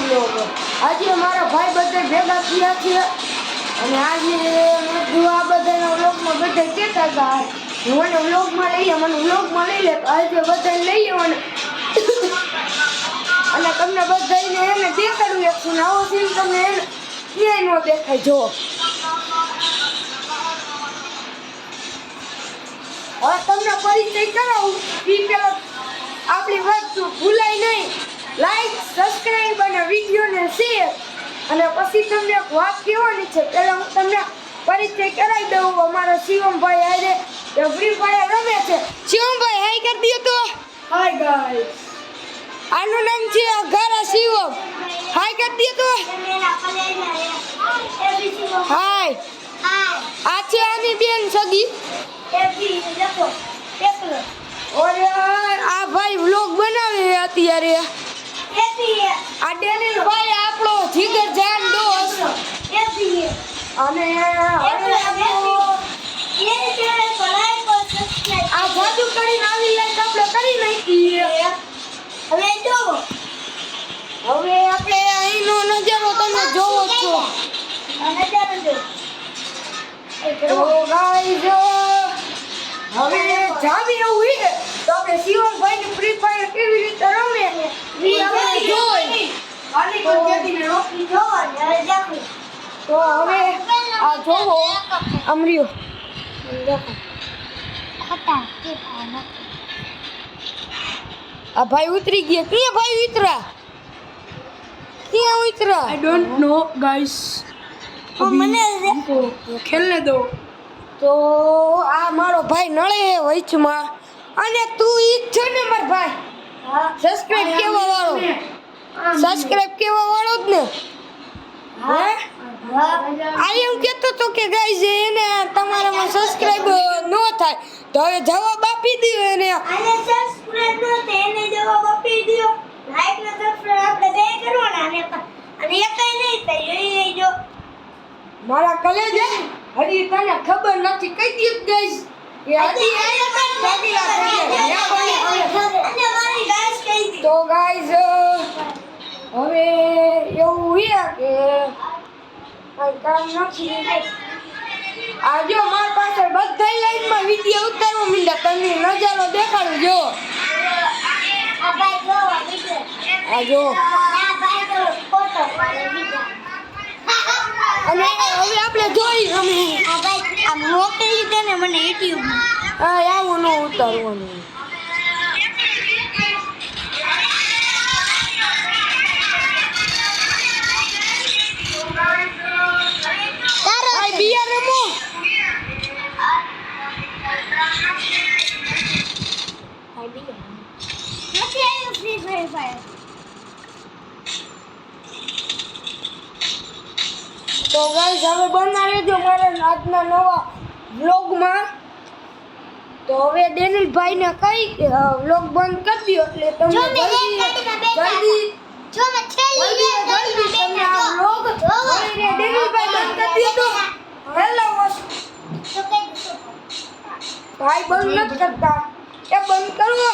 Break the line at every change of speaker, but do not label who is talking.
Vlog. આજે મારા ભાઈ બધા ભેગા થયા છે અને આજે મેં આ બધાના વ્લોગમાં બધા કહેતા હતા મને વ્લોગમાં લઈએ લઈ લે. આજે બધા લઈએ અને તમને બધાને એને દેખાડું એક સીન. આવો સીન તમને એને ક્યાંય ન દેખાય. જો હવે તમને પરિચય કરાવું એ પેલા આપણી વાત ભૂલાય નહીં. લાઈક, સબસ્ક્રાઈબ અને વિડીયોને શેર. અને પછી તમને એક વાત કહેવાની છે. પહેલાં હું તમને પરિચય કરાવી દઉં. અમારા શિવમભાઈ હારે ફ્રી ફાયર રમે છે. શિવમભાઈ હાઈ કરી દો તો. Hi guys. આનું નામ છે અઘારા શિવમ. હાય કરી દો તો. હાય. આ છે આની બેન સગી. આ ભાઈ વ્લોગ બનાવે અત્યારે. આ ડેનિલ ભાઈ આપણો જીગર જાન દોસ્ત. અને આ જાદુ કરીને આવી લાઈક આપણે કરી નાખીએ. હવે આપણે અહીંનો નજારો તમે જોવો છો. તો ગાઈસ હવે જાવી એવું છે તો આપણે શિવમભાઈ ની ફ્રી ફાયર કેવી રીતે રમે એ આપણે જોઈ. તો હવે આ જોવો અમરીઓ આ ભાઈ ઉતરી ગયા. ક્યાં ભાઈ ઉતરા? ક્યાં ઉતરા?
I don't know guys.
મને
ખેલને દો.
તો આ મારો ભાઈ નળે વચમાં અને તું ઈ જ છે ને મારો ભાઈ? સબસ્ક્રાઇબ કેવા વાળો જ ને? હે આ એમ કહેતો તો કે ગાઈસ એને તમારામાં સબસ્ક્રાઇબ નો થાય તો હવે જવાબ આપી દો એને. મારા કલેજ હજી તને ખબર નથી કહી દઉં ગાઈસ તો ગાઈસ હવે એવું છે કે કઈ કામ નથી. આ જો મારી પાસે બધા લાઈનમાં વિડીયો ઉતારવા માંડ્યા. તમને નજારો દેખાડું. જો આ જો અને હવે આપણે જોઈ અમે
આમ મોકલી દે ને મને યુટ્યુબ.
હા આવું ન ઉતારવાનું. બિયા રમો.
નથી આવ્યું ફ્રી ફાયર.
તો ગાઈસ હવે બના રહેજો મારા આજના નવા વ્લોગમાં. તો હવે ડેનિલભાઈ ને કઈ વ્લોગ બંધ કરી દો એટલે તમને જલ્દી તમને આ વ્લોગ ડેનિલભાઈ બંધ કરી દો. હેલો ભાઈ બંધ નથી કરતા એ બંધ કરો.